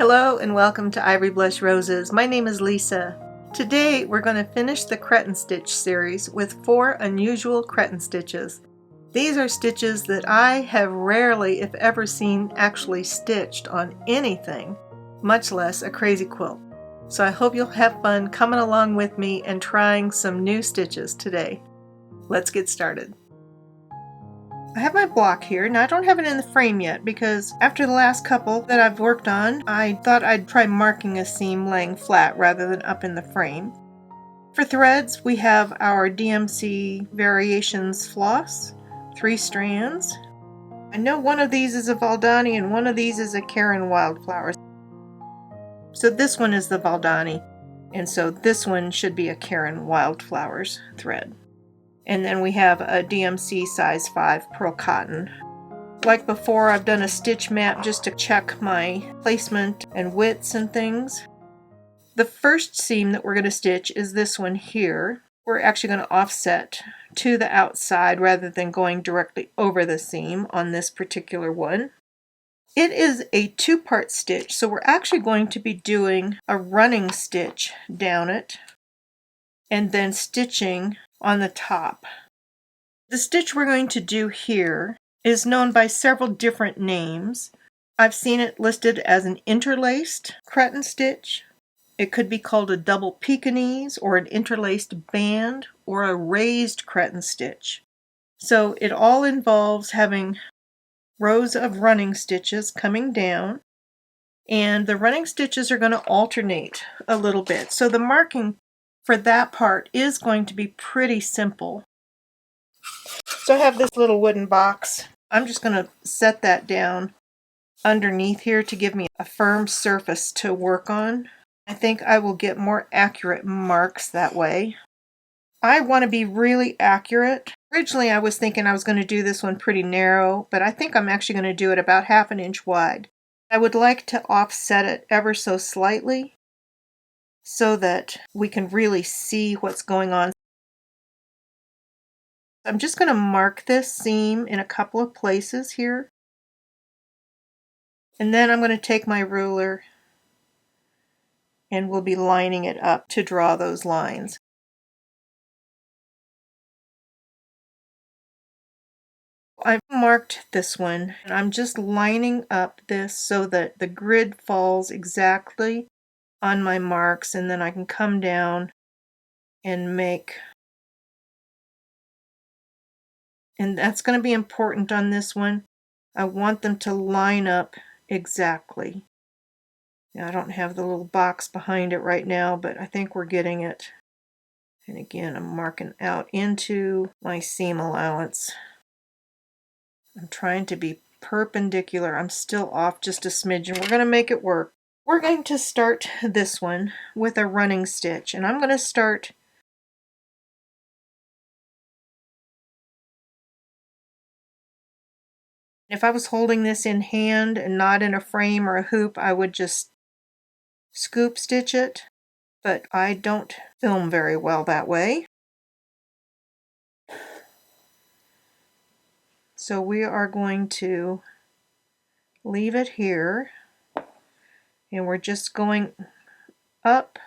Hello and welcome to Ivory Blush Roses. My name is Lisa. Today we're going to finish the Cretan Stitch series with 4 unusual Cretan stitches. These are stitches that I have rarely, if ever, seen actually stitched on anything, much less a crazy quilt. So I hope you'll have fun coming along with me and trying some new stitches today. Let's get started. I have my block here. Now I don't have it in the frame yet because after the last couple that I've worked on, I thought I'd try marking a seam laying flat rather than up in the frame. For threads, we have our DMC Variations floss, 3 strands. I know one of these is a Valdani and one of these is a Karen Wildflower. So this one is the Valdani, and so this one should be a Karen Wildflowers thread. And then we have a DMC size 5 pearl cotton. Like before, I've done a stitch map just to check my placement and widths and things. The first seam that we're going to stitch is this one here. We're actually going to offset to the outside rather than going directly over the seam on this particular one. It is a 2-part stitch, so we're actually going to be doing a running stitch down it and then stitching on the top. The stitch we're going to do here is known by several different names. I've seen it listed as an interlaced Cretan stitch. It could be called a double Pekingese or an interlaced band or a raised Cretan stitch. So it all involves having rows of running stitches coming down, and the running stitches are going to alternate a little bit. So the marking for that part is going to be pretty simple. So I have this little wooden box. I'm just going to set that down underneath here to give me a firm surface to work on. I think I will get more accurate marks that way. I want to be really accurate. Originally I was thinking I was going to do this one pretty narrow, but I think I'm actually going to do it about 1/2 inch wide. I would like to offset it ever so slightly so that we can really see what's going on. I'm just going to mark this seam in a couple of places here. And then I'm going to take my ruler and we'll be lining it up to draw those lines. I've marked this one and I'm just lining up this so that the grid falls exactly on my marks, and then I can come down and make. And that's going to be important on this one. I want them to line up exactly. Now, I don't have the little box behind it right now, but I think we're getting it. And again, I'm marking out into my seam allowance. I'm trying to be perpendicular. I'm still off just a smidgen. We're going to make it work. We're going to start this one with a running stitch, and I'm going to start if I was holding this in hand and not in a frame or a hoop, I would just scoop stitch it, but I don't film very well that way. So we are going to leave it here, and we're just going up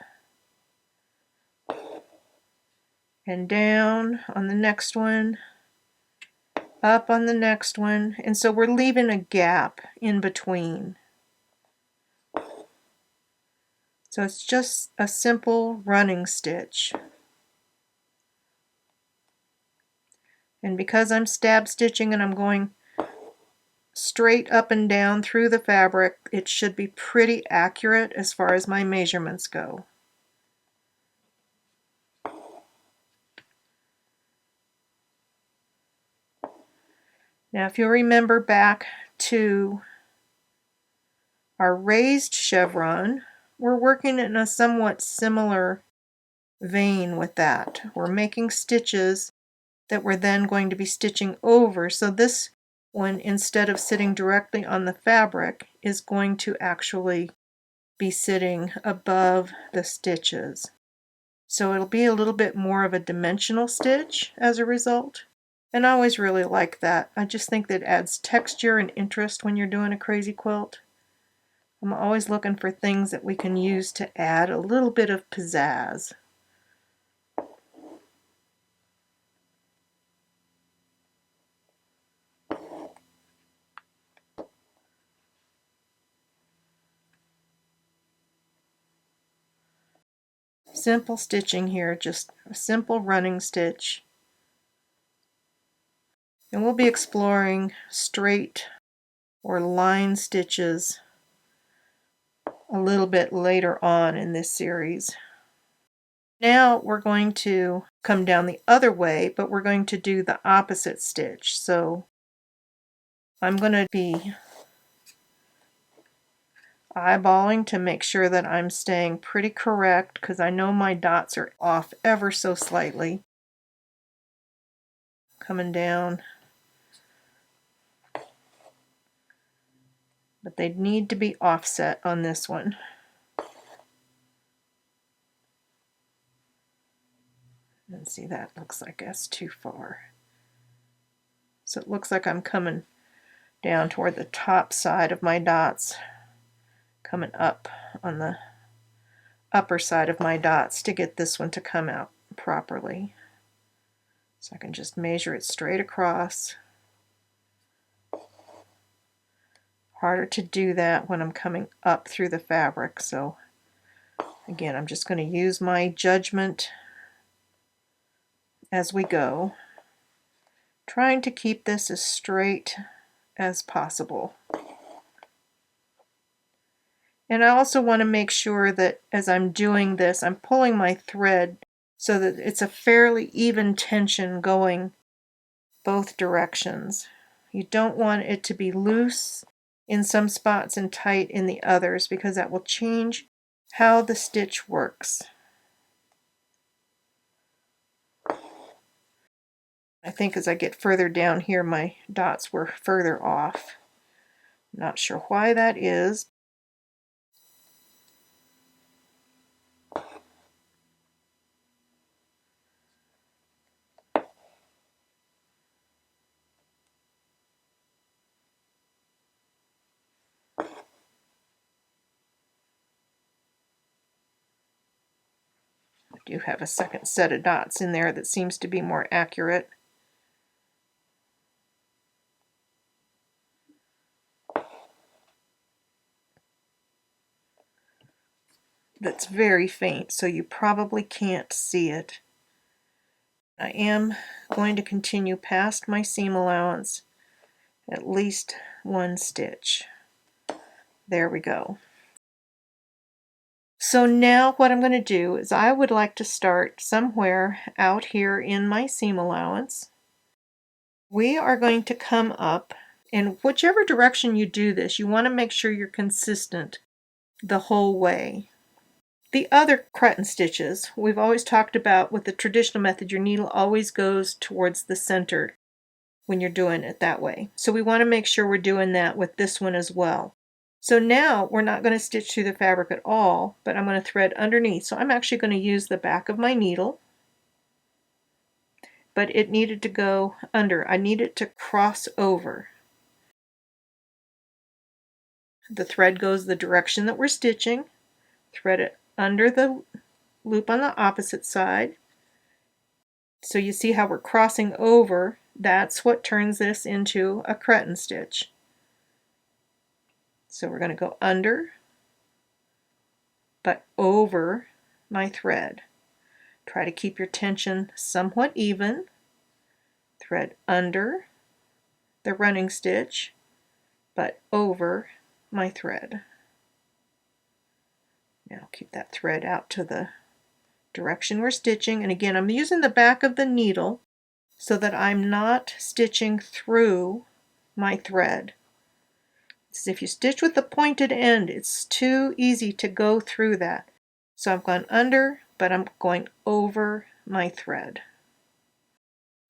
and down on the next one, up on the next one, and so we're leaving a gap in between. So it's just a simple running stitch. And because I'm stab stitching and I'm going straight up and down through the fabric, it should be pretty accurate as far as my measurements go. Now, if you'll remember back to our raised chevron, we're working in a somewhat similar vein with that. We're making stitches that we're then going to be stitching over. So this one, instead of sitting directly on the fabric, is going to actually be sitting above the stitches. So it'll be a little bit more of a dimensional stitch as a result. And I always really like that. I just think that adds texture and interest when you're doing a crazy quilt. I'm always looking for things that we can use to add a little bit of pizzazz. Simple stitching here, just a simple running stitch. And we'll be exploring straight or line stitches a little bit later on in this series. Now we're going to come down the other way, but we're going to do the opposite stitch. So I'm going to be eyeballing to make sure that I'm staying pretty correct, because I know my dots are off ever so slightly. Coming down. But they need to be offset on this one. And see, that looks like that's too far. So it looks like I'm coming down toward the top side of my dots, coming up on the upper side of my dots to get this one to come out properly. So I can just measure it straight across. Harder to do that when I'm coming up through the fabric, so again, I'm just going to use my judgment as we go, trying to keep this as straight as possible. And I also want to make sure that as I'm doing this, I'm pulling my thread so that it's a fairly even tension going both directions. You don't want it to be loose in some spots and tight in the others, because that will change how the stitch works. I think as I get further down here, my dots were further off. Not sure why that is. I do have a second set of dots in there that seems to be more accurate. That's very faint, so you probably can't see it. I am going to continue past my seam allowance at least one stitch. There we go. So now what I'm going to do is I would like to start somewhere out here in my seam allowance. We are going to come up, and whichever direction you do this, you want to make sure you're consistent the whole way. The other Cretan stitches, we've always talked about with the traditional method, your needle always goes towards the center when you're doing it that way. So we want to make sure we're doing that with this one as well. So now we're not going to stitch through the fabric at all, but I'm going to thread underneath. So I'm actually going to use the back of my needle, but it needed to go under. I need it to cross over. The thread goes the direction that we're stitching. Thread it under the loop on the opposite side. So you see how we're crossing over. That's what turns this into a Cretan stitch. So we're going to go under, but over my thread. Try to keep your tension somewhat even. Thread under the running stitch, but over my thread. Now keep that thread out to the direction we're stitching, and again I'm using the back of the needle so that I'm not stitching through my thread. If you stitch with the pointed end, it's too easy to go through that. So I've gone under, but I'm going over my thread.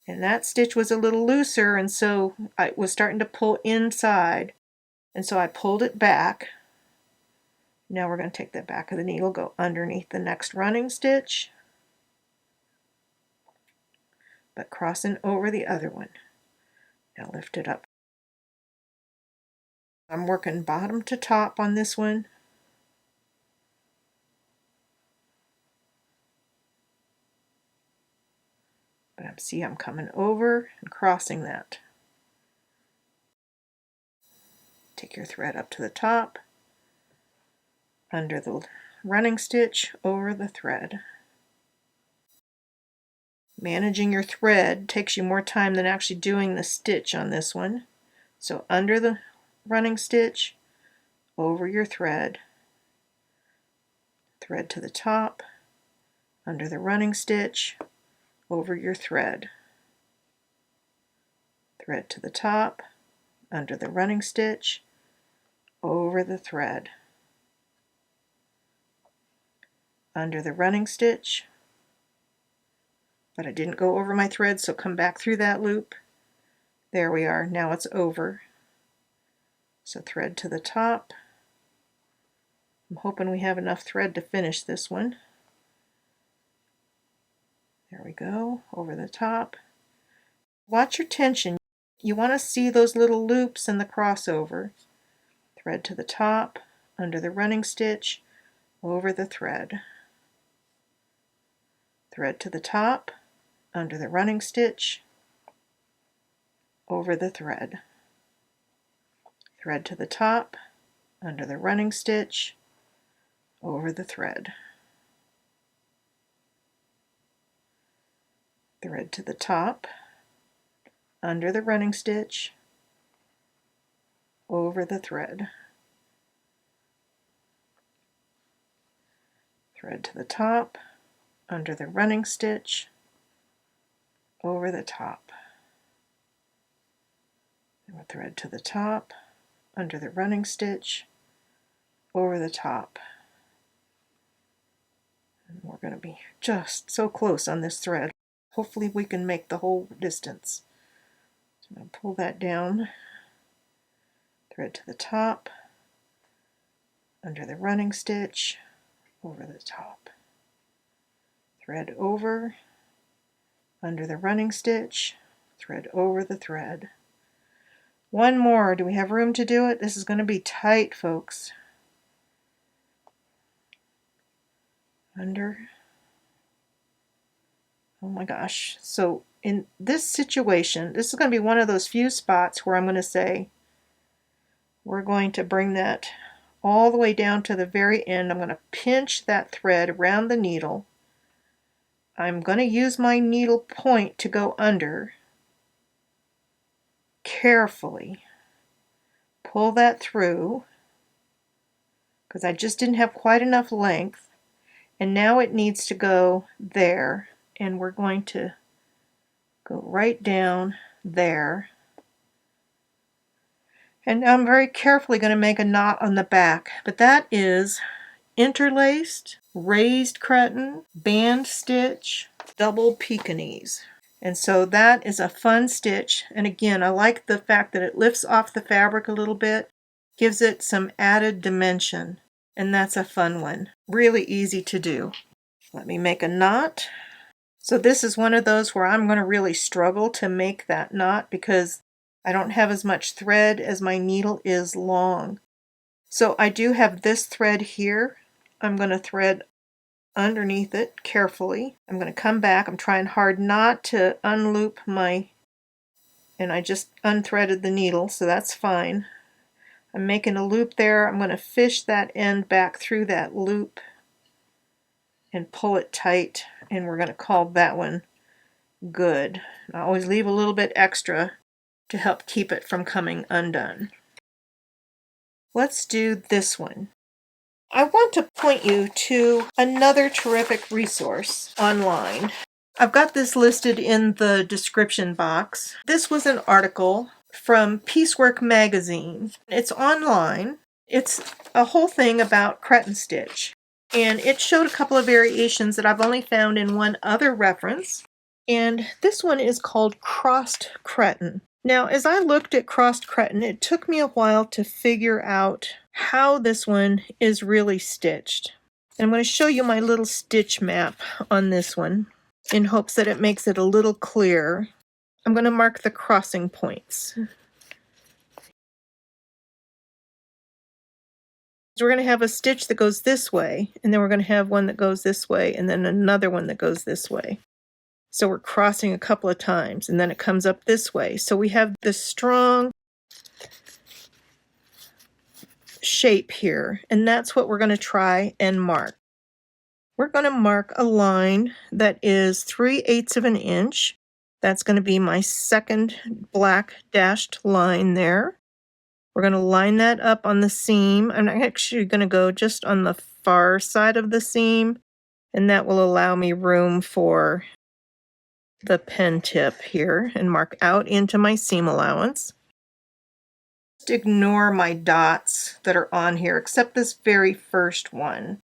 And that stitch was a little looser, and so I was starting to pull inside, and so I pulled it back. Now we're going to take the back of the needle, go underneath the next running stitch, but crossing over the other one. Now lift it up. I'm working bottom to top on this one. But I'm coming over and crossing that. Take your thread up to the top, under the running stitch, over the thread. Managing your thread takes you more time than actually doing the stitch on this one. So under the running stitch, over your thread, thread to the top, under the running stitch, over your thread, thread to the top, under the running stitch, over the thread, under the running stitch, but I didn't go over my thread, so come back through that loop. There we are, now it's over. So thread to the top. I'm hoping we have enough thread to finish this one. There we go, over the top. Watch your tension. You want to see those little loops in the crossover. Thread to the top, under the running stitch, over the thread. Thread to the top, under the running stitch, over the thread. Thread to the top, under the running stitch, over the thread. Thread to the top, under the running stitch, over the thread. Thread to the top, under the running stitch, over the top. And we'll thread to the top, under the running stitch, over the top. And we're going to be just so close on this thread. Hopefully we can make the whole distance. So I'm going to pull that down, thread to the top, under the running stitch, over the top. Thread over, under the running stitch, thread over the thread. One more. Do we have room to do it? This is going to be tight, folks. Under. Oh my gosh. So in this situation, this is going to be one of those few spots where I'm going to say, we're going to bring that all the way down to the very end. I'm going to pinch that thread around the needle. I'm going to use my needle point to go under. Carefully pull that through, because I just didn't have quite enough length, and now it needs to go there, and we're going to go right down there. And now I'm very carefully going to make a knot on the back, but that is interlaced, raised cretin, band stitch, double Pekingese. And so that is a fun stitch, and again, I like the fact that it lifts off the fabric a little bit, gives it some added dimension, and that's a fun one. Really easy to do. Let me make a knot. So this is one of those where I'm going to really struggle to make that knot because I don't have as much thread as my needle is long. So I do have this thread here. I'm going to thread underneath it carefully. I'm going to come back. I'm trying hard not to unloop my, and I just unthreaded the needle, so that's fine. I'm making a loop there. I'm going to fish that end back through that loop and pull it tight, and we're going to call that one good. I always leave a little bit extra to help keep it from coming undone. Let's do this one. I want to point you to another terrific resource online. I've got this listed in the description box. This was an article from Piecework magazine. It's online. It's a whole thing about Cretan Stitch. And it showed a couple of variations that I've only found in one other reference. And this one is called Crossed Cretan. Now, as I looked at Crossed Cretan, it took me a while to figure out how this one is really stitched. And I'm going to show you my little stitch map on this one in hopes that it makes it a little clearer. I'm going to mark the crossing points. So we're going to have a stitch that goes this way, and then we're going to have one that goes this way, and then another one that goes this way. So we're crossing a couple of times, and then it comes up this way. So we have this strong shape here, and that's what we're going to try and mark. We're going to mark a line that is 3/8 of an inch. That's going to be my second black dashed line there. We're going to line that up on the seam. I'm actually going to go just on the far side of the seam, and that will allow me room for the pen tip here, and mark out into my seam allowance. Just ignore my dots that are on here, except this very first one.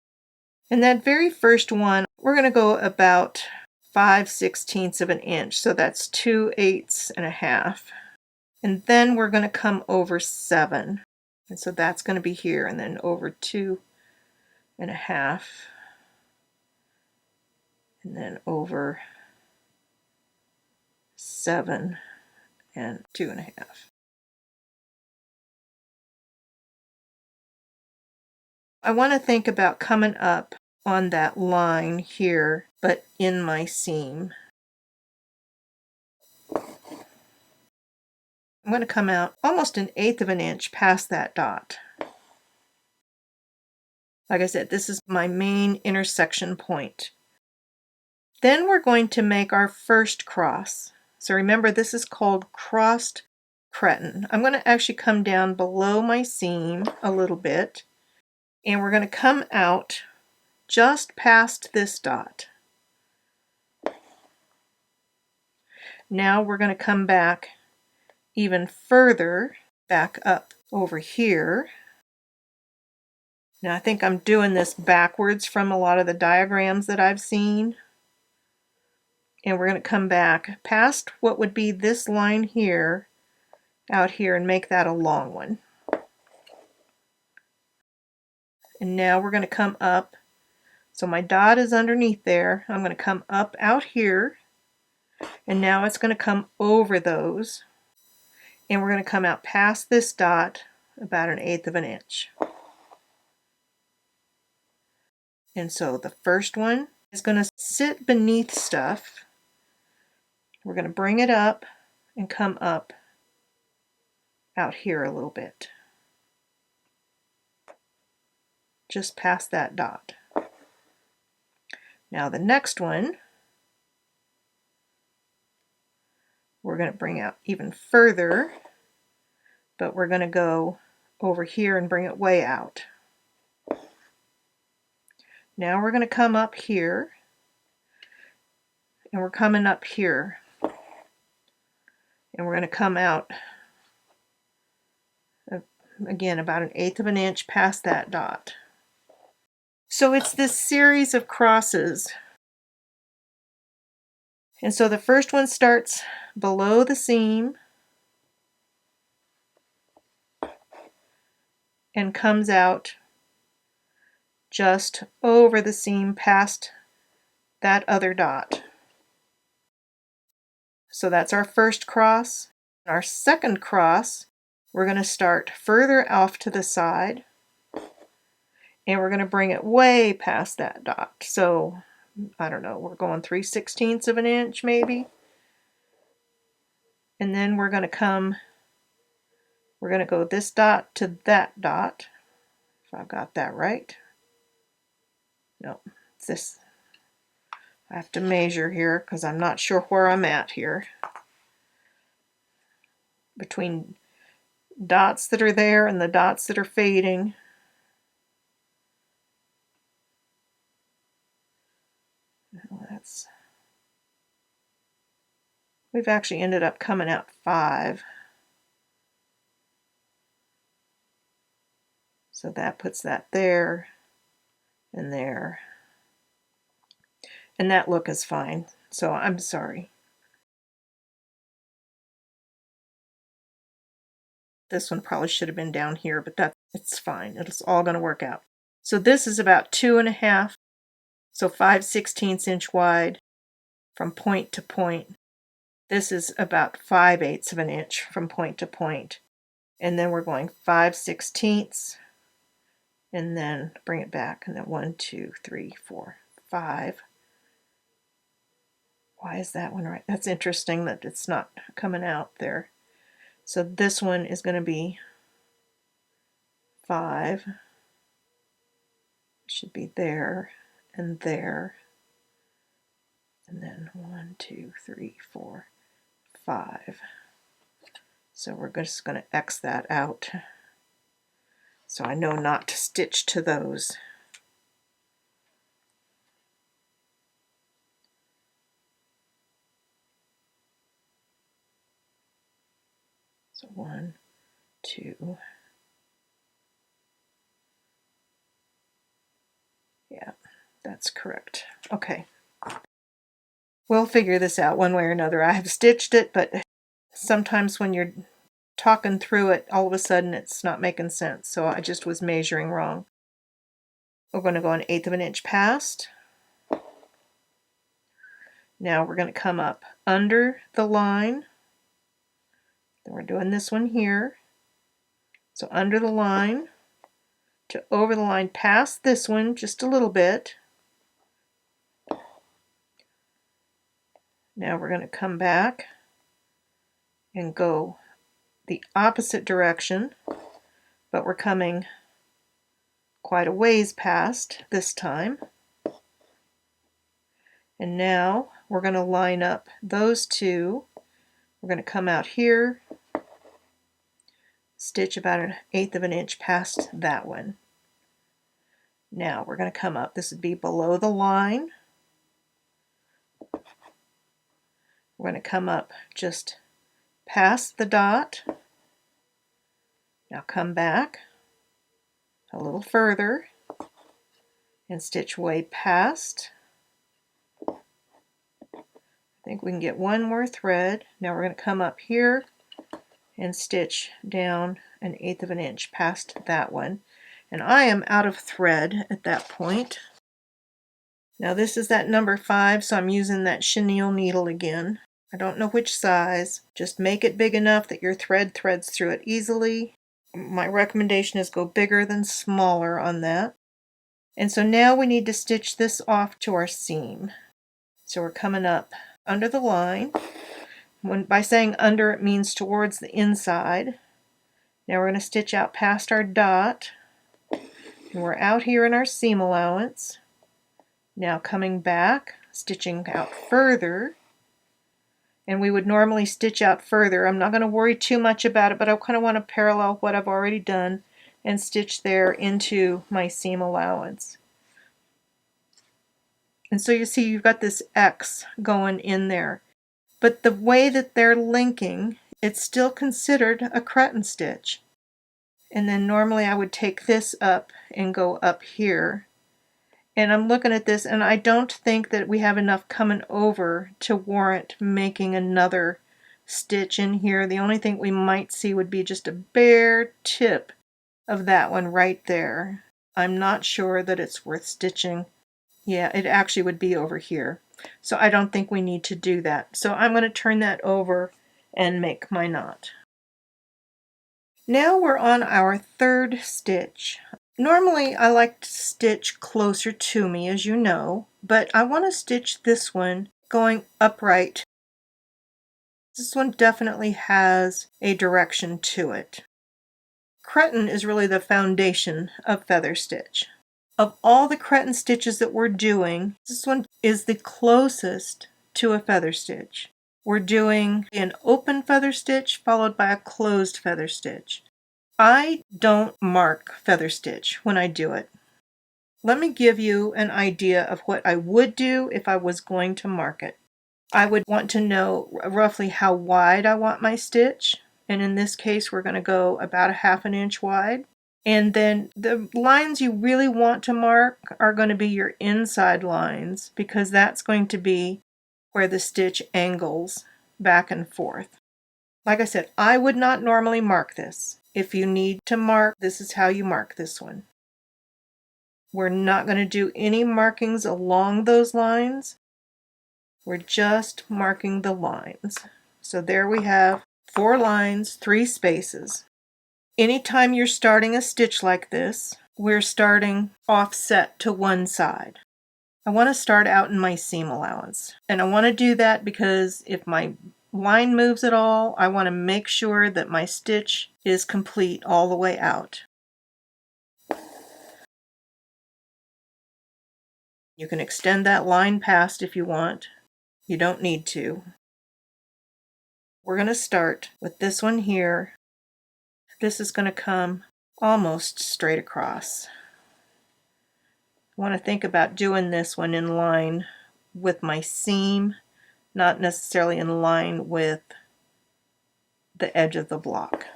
And that very first one, we're going to go about 5/16 of an inch, so that's 2/8 and a half. And then we're going to come over 7, and so that's going to be here, and then over 2 and a half, and then over 7 and 2 and a half. I want to think about coming up on that line here, but in my seam. I'm going to come out almost 1/8 of an inch past that dot. Like I said, this is my main intersection point. Then we're going to make our first cross. So remember, this is called crossed cretan. I'm going to actually come down below my seam a little bit, and we're going to come out just past this dot. Now we're going to come back even further, back up over here. Now I think I'm doing this backwards from a lot of the diagrams that I've seen. And we're going to come back past what would be this line here, out here, and make that a long one. And now we're going to come up. So my dot is underneath there. I'm going to come up out here, and now it's going to come over those. And we're going to come out past this dot about 1/8 of an inch. And so the first one is going to sit beneath stuff. We're going to bring it up and come up out here a little bit, just past that dot. Now the next one, we're going to bring out even further, but we're going to go over here and bring it way out. Now we're going to come up here, and we're coming up here, and we're going to come out again about 1/8 of an inch past that dot. So it's this series of crosses. And so the first one starts below the seam and comes out just over the seam past that other dot. So that's our first cross. Our second cross, we're going to start further off to the side, and we're going to bring it way past that dot. So I don't know, we're going 3/16 of an inch maybe. And then we're going to go this dot to that dot, if I've got that right. No, it's this. I have to measure here because I'm not sure where I'm at here. Between dots that are there and the dots that are fading. We've actually ended up coming out 5. So that puts that there and there. And that look is fine. So I'm sorry. This one probably should have been down here, but it's fine. It's all going to work out. So this is about 2 1/2, so 5/16 inch wide from point to point. This is about 5/8 of an inch from point to point. And then we're going 5/16 and then bring it back, and then 1, 2, 3, 4, 5. Why is that one right? That's interesting that it's not coming out there. So this one is going to be 5. It should be there and there. And then 1, 2, 3, 4, 5. So we're just going to X that out, so I know not to stitch to those. So 1, 2. Yeah, that's correct. Okay. We'll figure this out one way or another. I have stitched it, but sometimes when you're talking through it, all of a sudden it's not making sense. So I just was measuring wrong. We're going to go 1/8 of an inch past. Now we're going to come up under the line. Then we're doing this one here. So under the line to over the line past this one just a little bit. Now we're going to come back and go the opposite direction, but we're coming quite a ways past this time. And now we're going to line up those two. We're going to come out here, stitch about 1/8 of an inch past that one. Now we're going to come up. This would be below the line. We're going to come up just past the dot. Now come back a little further and stitch way past. I think we can get one more thread. Now we're going to come up here and stitch down 1/8 of an inch past that one. And I am out of thread at that point. Now this is that number 5, so I'm using that chenille needle again. I don't know which size. Just make it big enough that your thread threads through it easily. My recommendation is go bigger than smaller on that. And so now we need to stitch this off to our seam. So we're coming up under the line. By saying under, it means towards the inside. Now we're going to stitch out past our dot. And we're out here in our seam allowance. Now coming back, stitching out further. And we would normally stitch out further. I'm not going to worry too much about it, but I kind of want to parallel what I've already done and stitch there into my seam allowance. And so you see you've got this X going in there. But the way that they're linking, it's still considered a Cretan stitch. And then normally I would take this up and go up here. And I'm looking at this, and I don't think that we have enough coming over to warrant making another stitch in here. The only thing we might see would be just a bare tip of that one right there. I'm not sure that it's worth stitching. Yeah, it actually would be over here. So I don't think we need to do that. So I'm going to turn that over and make my knot. Now we're on our 3rd stitch. Normally I like to stitch closer to me, as you know, but I want to stitch this one going upright. This one definitely has a direction to it. Cretan is really the foundation of feather stitch. Of all the Cretan stitches that we're doing, this one is the closest to a feather stitch. We're doing an open feather stitch followed by a closed feather stitch. I don't mark feather stitch when I do it. Let me give you an idea of what I would do if I was going to mark it. I would want to know roughly how wide I want my stitch, and in this case we're going to go about 1/2 inch wide. And then the lines you really want to mark are going to be your inside lines, because that's going to be where the stitch angles back and forth. Like I said, I would not normally mark this. If you need to mark, this is how you mark this one. We're not going to do any markings along those lines. We're just marking the lines. So there we have 4 lines, 3 spaces. Anytime you're starting a stitch like this, we're starting offset to one side. I want to start out in my seam allowance, and I want to do that because if my line moves at all, I want to make sure that my stitch is complete all the way out. You can extend that line past if you want. You don't need to. We're going to start with this one here. This is going to come almost straight across. I want to think about doing this one in line with my seam, not necessarily in line with the edge of the block.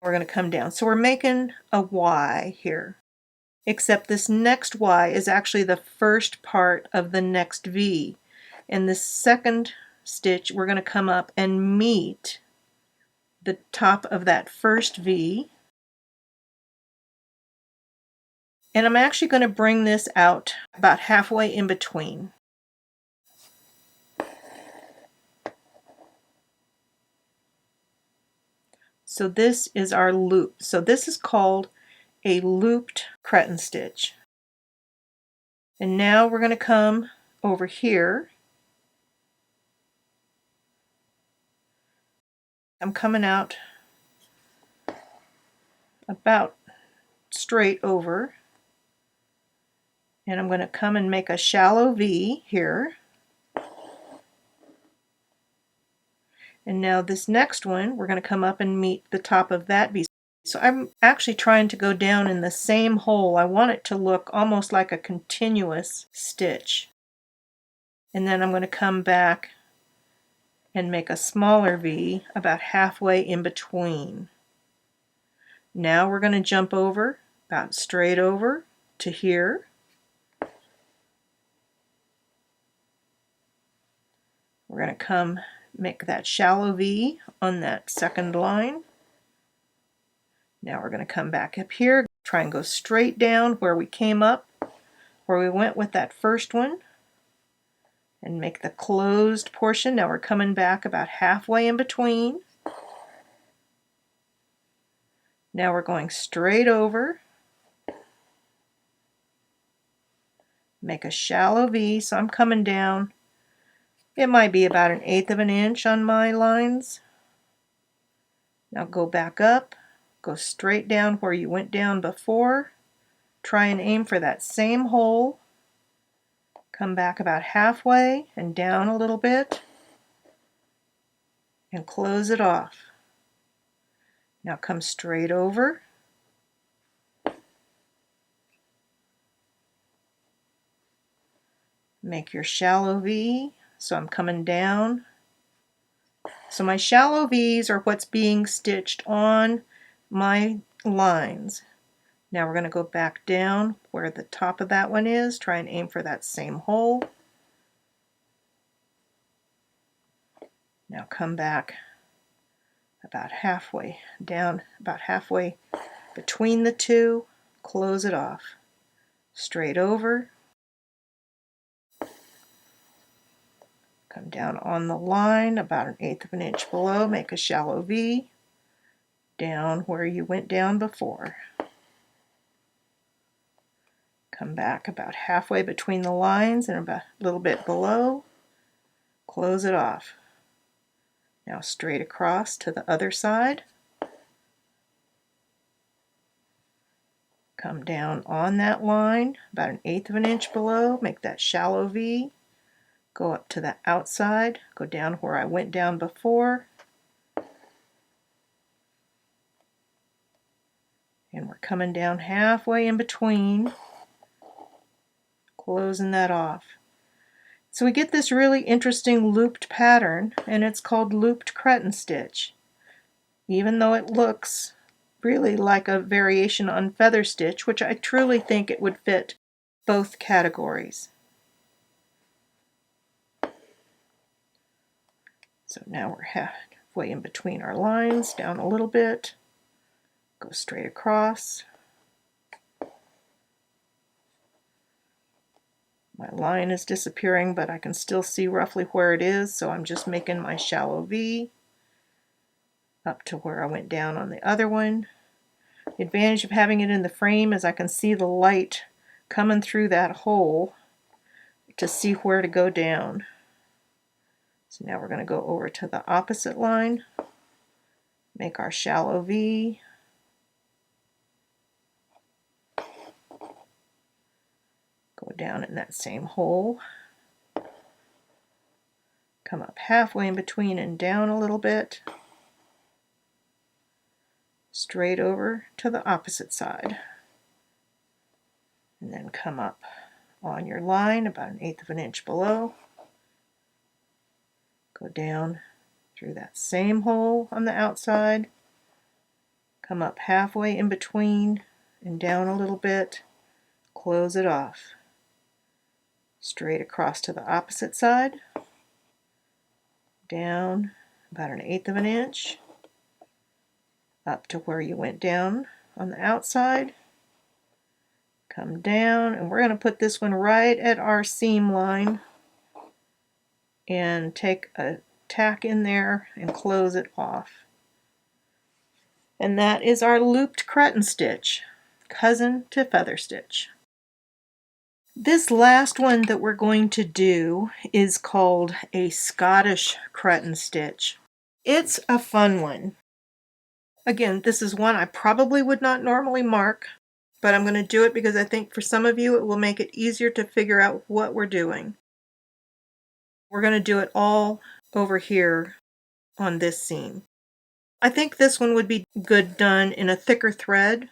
We're going to come down. So we're making a Y here, except this next Y is actually the first part of the next V. In this second stitch, we're going to come up and meet the top of that first V. And I'm actually going to bring this out about halfway in between. So this is our loop. So this is called a looped Cretan stitch. And now we're going to come over here. I'm coming out about straight over. And I'm going to come and make a shallow V here. And now this next one, we're going to come up and meet the top of that V. So I'm actually trying to go down in the same hole. I want it to look almost like a continuous stitch. And then I'm going to come back and make a smaller V about halfway in between. Now we're going to jump over, about straight over to here. We're going to come make that shallow V on that second line. Now we're going to come back up here, try and go straight down where we came up, where we went with that first one, and make the closed portion. Now we're coming back about halfway in between. Now we're going straight over, make a shallow V, so I'm coming down. It might be about 1/8 of an inch on my lines. Now go back up, go straight down where you went down before. Try and aim for that same hole. Come back about halfway and down a little bit and close it off. Now come straight over. Make your shallow V. So I'm coming down. So my shallow V's are what's being stitched on my lines. Now we're going to go back down where the top of that one is, try and aim for that same hole. Now come back about halfway down, about halfway between the two, close it off. Straight over. Come down on the line about 1/8 of an inch below, make a shallow V, down where you went down before. Come back about halfway between the lines and about a little bit below, close it off. Now straight across to the other side. Come down on that line about 1/8 of an inch below, make that shallow V. Go up to the outside, go down where I went down before, and we're coming down halfway in between, closing that off. So we get this really interesting looped pattern, and it's called looped Cretan stitch. Even though it looks really like a variation on feather stitch, which I truly think it would fit both categories. So now we're halfway in between our lines, down a little bit, go straight across. My line is disappearing, but I can still see roughly where it is, so I'm just making my shallow V up to where I went down on the other one. The advantage of having it in the frame is I can see the light coming through that hole to see where to go down. So now we're going to go over to the opposite line, make our shallow V, go down in that same hole, come up halfway in between and down a little bit, straight over to the opposite side, and then come up on your line about 1/8 of an inch below, go down through that same hole on the outside, come up halfway in between and down a little bit, close it off, straight across to the opposite side, down about 1/8 of an inch, up to where you went down on the outside, come down, and we're going to put this one right at our seam line and take a tack in there and close it off. And that is our looped Cretan stitch, cousin to feather stitch. This last one that we're going to do is called a Scottish Cretan stitch. It's a fun one. Again, this is one I probably would not normally mark, but I'm going to do it because I think for some of you it will make it easier to figure out what we're doing. We're going to do it all over here on this seam. I think this one would be good done in a thicker thread,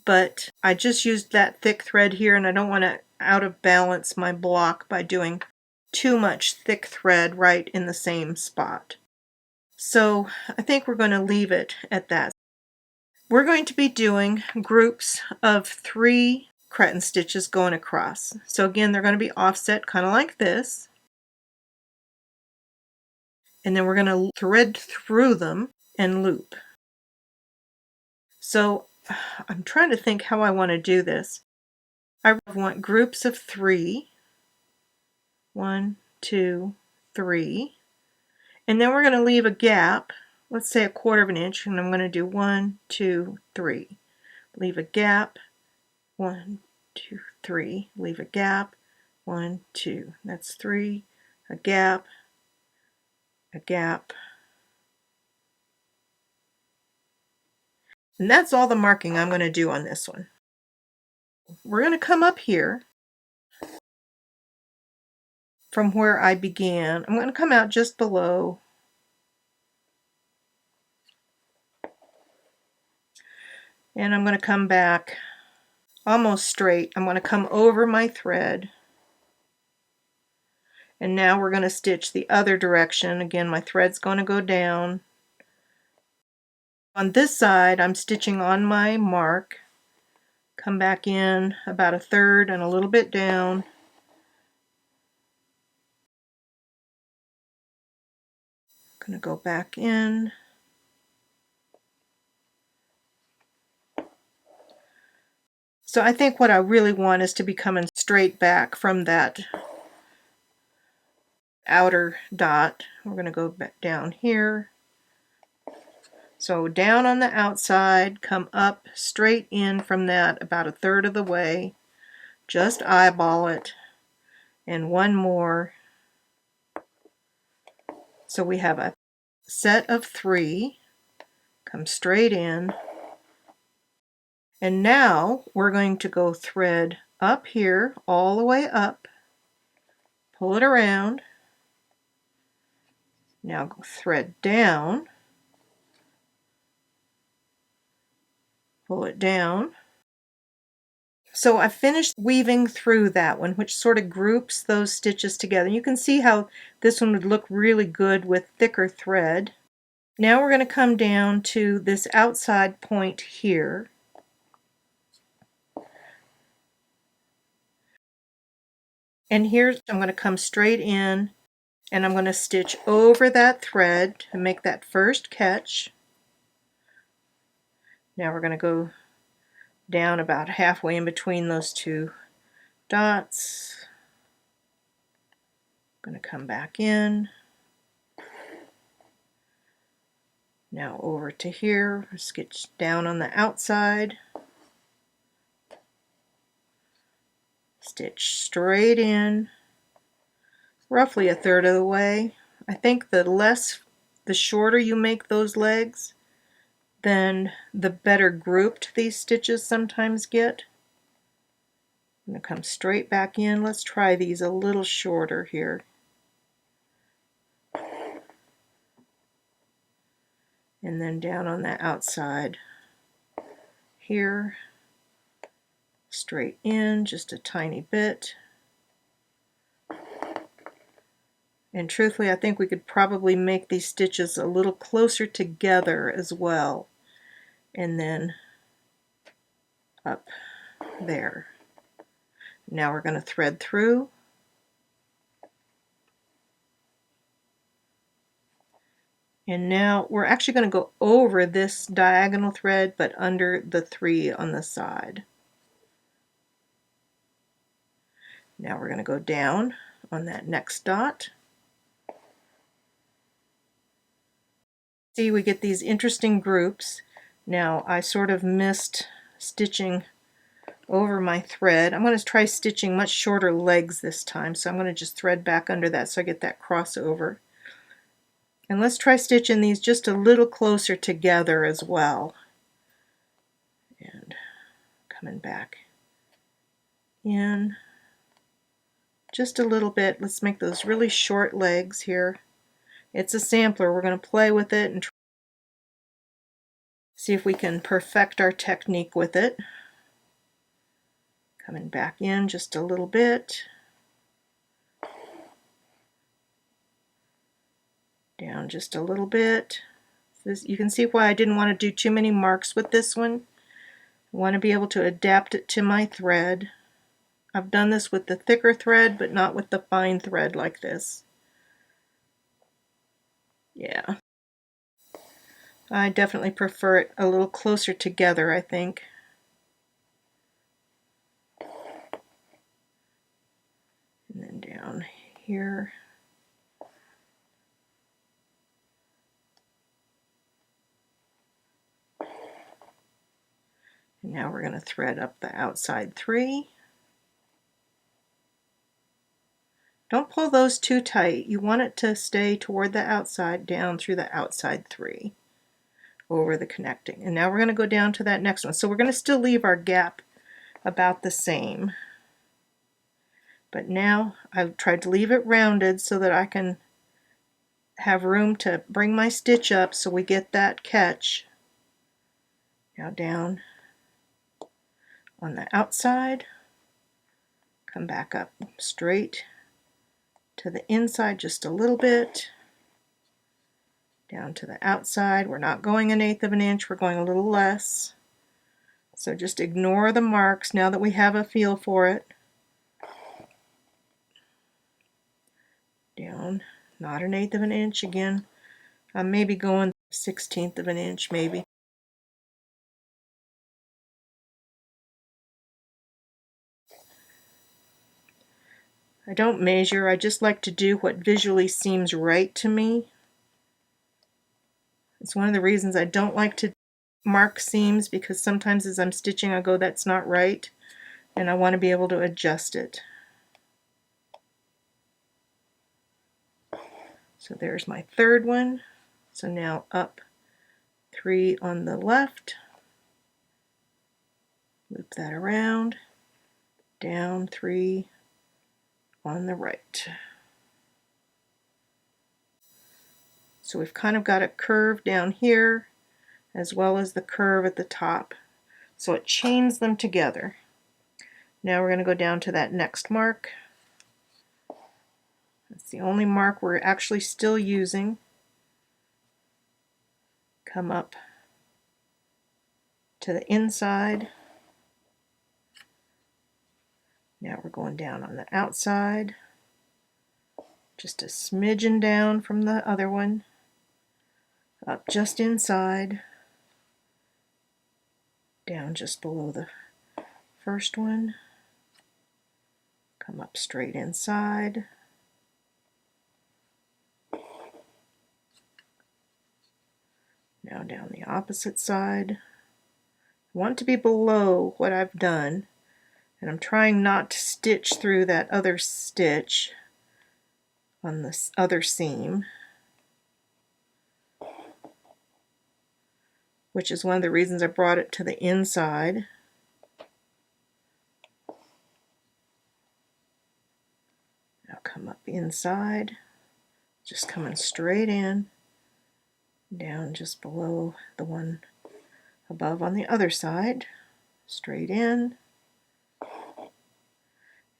but I just used that thick thread here and I don't want to out of balance my block by doing too much thick thread right in the same spot. So I think we're going to leave it at that. We're going to be doing groups of 3 Cretan stitches going across. So again, they're going to be offset kind of like this. And then we're going to thread through them and loop. So I'm trying to think how I want to do this. I want groups of 3. 1, 2, 3. And then we're going to leave a gap, let's say 1/4 of an inch, and I'm going to do 1, 2, 3. Leave a gap, 1, 2, 3. Leave a gap, 1, 2. That's 3. A gap, a gap. And that's all the marking I'm going to do on this one. We're going to come up here from where I began. I'm going to come out just below. And I'm going to come back almost straight. I'm going to come over my thread. And now we're going to stitch the other direction. Again, my thread's going to go down. On this side, I'm stitching on my mark. Come back in about 1/3 and a little bit down. I'm going to go back in. So I think what I really want is to be coming straight back from that outer dot. We're going to go back down here. So down on the outside, come up straight in from that about 1/3 of the way. Just eyeball it. And one more. So we have a set of 3. Come straight in. And now we're going to go thread up here, all the way up. Pull it around. Now go thread down. Pull it down. So I finished weaving through that one, which sort of groups those stitches together. You can see how this one would look really good with thicker thread. Now we're going to come down to this outside point here. And here I'm going to come straight in and I'm going to stitch over that thread to make that first catch. Now we're going to go down about halfway in between those 2 dots. I'm going to come back in. Now over to here, stitch down on the outside, stitch straight in, roughly a third of the way. I think the shorter you make those legs, then the better grouped these stitches sometimes get. I'm going to come straight back in. Let's try these a little shorter here. And then down on the outside here, straight in just a tiny bit. And truthfully, I think we could probably make these stitches a little closer together as well. And then up there. Now we're going to thread through. And now we're actually going to go over this diagonal thread, but under the 3 on the side. Now we're going to go down on that next dot. See, we get these interesting groups. Now I sort of missed stitching over my thread. I'm going to try stitching much shorter legs this time, so I'm going to just thread back under that so I get that crossover. And let's try stitching these just a little closer together as well. And coming back in just a little bit. Let's make those really short legs here. It's a sampler. We're going to play with it and see if we can perfect our technique with it. Coming back in just a little bit. Down just a little bit. You can see why I didn't want to do too many marks with this one. I want to be able to adapt it to my thread. I've done this with the thicker thread, but not with the fine thread like this. Yeah. I definitely prefer it a little closer together, I think. And then down here. And now we're going to thread up the outside 3. Don't pull those too tight. You want it to stay toward the outside, down through the outside 3, over the connecting. And now we're going to go down to that next one. So we're going to still leave our gap about the same. But now I've tried to leave it rounded so that I can have room to bring my stitch up so we get that catch. Now down on the outside, come back up straight to the inside just a little bit, down to the outside. We're not going 1/8 of an inch, we're going a little less. So just ignore the marks now that we have a feel for it. Down, not 1/8 of an inch again. I'm maybe going 1/16 of an inch maybe. I don't measure, I just like to do what visually seems right to me. It's one of the reasons I don't like to mark seams, because sometimes as I'm stitching I go, that's not right, and I want to be able to adjust it. So there's my third one. So now up 3 on the left, loop that around, down 3 on the right. So we've kind of got a curve down here as well as the curve at the top. So it chains them together. Now we're going to go down to that next mark. That's the only mark we're actually still using. Come up to the inside. Now we're going down on the outside. Just a smidgen down from the other one. Up just inside. Down just below the first one. Come up straight inside. Now down the opposite side. I want to be below what I've done, and I'm trying not to stitch through that other stitch on this other seam, which is one of the reasons I brought it to the inside. Now come up inside, just coming straight in, down just below the one above on the other side, straight in.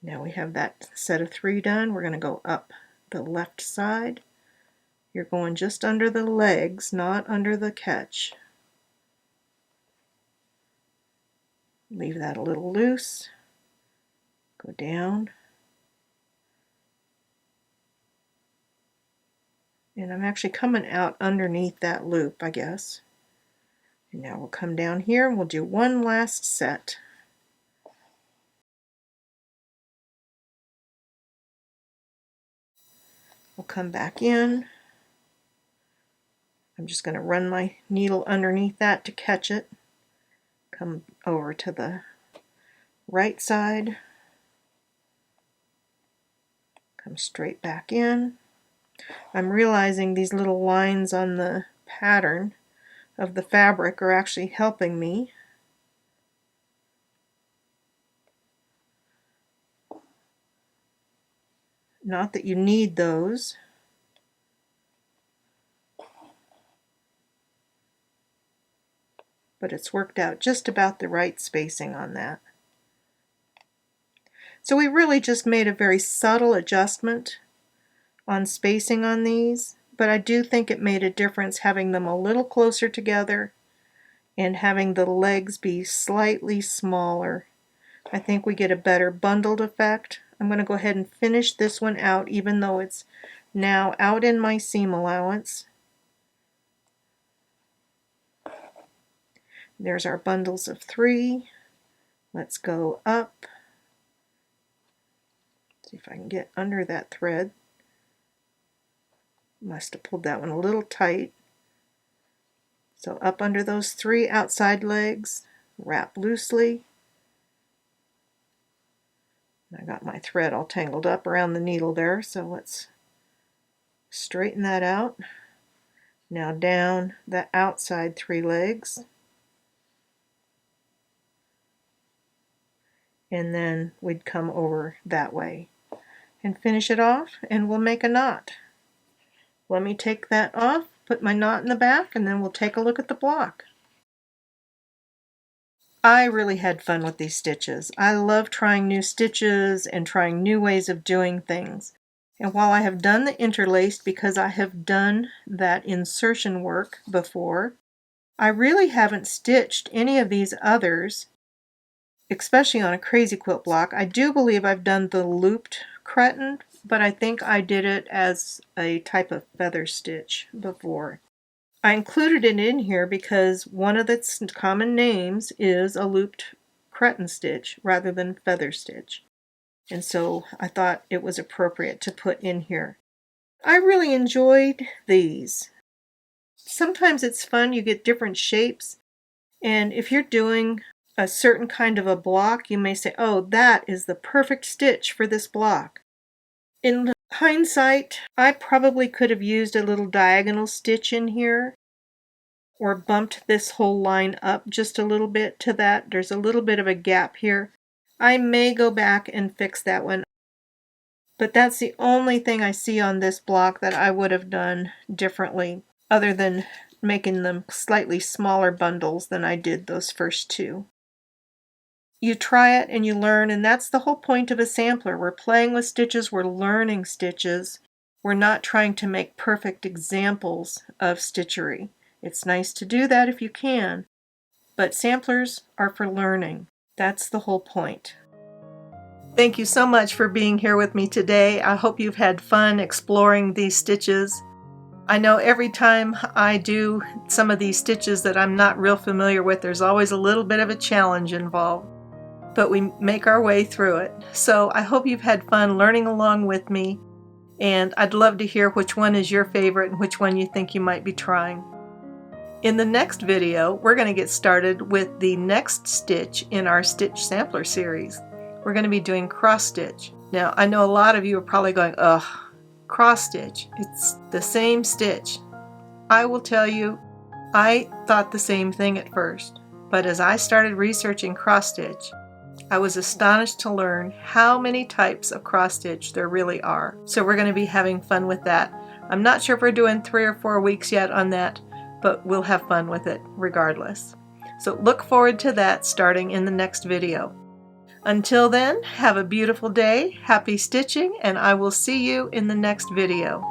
Now we have that set of 3 done. We're going to go up the left side. You're going just under the legs, not under the catch. Leave that a little loose. Go down. And I'm actually coming out underneath that loop, I guess. And now we'll come down here and we'll do one last set. We'll come back in. I'm just going to run my needle underneath that to catch it. Come over to the right side. Come straight back in. I'm realizing these little lines on the pattern of the fabric are actually helping me. Not that you need those. But it's worked out just about the right spacing on that. So we really just made a very subtle adjustment on spacing on these, but I do think it made a difference having them a little closer together and having the legs be slightly smaller. I think we get a better bundled effect. I'm going to go ahead and finish this one out even though it's now out in my seam allowance. There's our bundles of 3. Let's go up. See if I can get under that thread. Must have pulled that one a little tight. So up under those 3 outside legs, wrap loosely. I got my thread all tangled up around the needle there, so let's straighten that out. Now down the outside 3 legs. And then we'd come over that way and finish it off, and we'll make a knot. Let me take that off, put my knot in the back, and then we'll take a look at the block. I really had fun with these stitches. I love trying new stitches and trying new ways of doing things. And while I have done the interlaced because I have done that insertion work before, I really haven't stitched any of these others, especially on a crazy quilt block. I do believe I've done the looped Cretan, but I think I did it as a type of feather stitch before. I included it in here because one of its common names is a looped Cretan stitch rather than feather stitch. And so I thought it was appropriate to put in here. I really enjoyed these. Sometimes it's fun, you get different shapes, and if you're doing a certain kind of a block, you may say, oh, that is the perfect stitch for this block. In hindsight, I probably could have used a little diagonal stitch in here or bumped this whole line up just a little bit to that. There's a little bit of a gap here. I may go back and fix that one. But that's the only thing I see on this block that I would have done differently, other than making them slightly smaller bundles than I did those first 2. You try it and you learn, and that's the whole point of a sampler. We're playing with stitches, we're learning stitches. We're not trying to make perfect examples of stitchery. It's nice to do that if you can, but samplers are for learning. That's the whole point. Thank you so much for being here with me today. I hope you've had fun exploring these stitches. I know every time I do some of these stitches that I'm not real familiar with, there's always a little bit of a challenge involved, but we make our way through it. So I hope you've had fun learning along with me, and I'd love to hear which one is your favorite and which one you think you might be trying. In the next video, we're going to get started with the next stitch in our stitch sampler series. We're going to be doing cross stitch. Now, I know a lot of you are probably going, ugh, cross stitch, it's the same stitch. I will tell you, I thought the same thing at first, but as I started researching cross stitch, I was astonished to learn how many types of cross stitch there really are. So we're going to be having fun with that. I'm not sure if we're doing 3 or 4 weeks yet on that, but we'll have fun with it regardless. So look forward to that starting in the next video. Until then, have a beautiful day, happy stitching, and I will see you in the next video.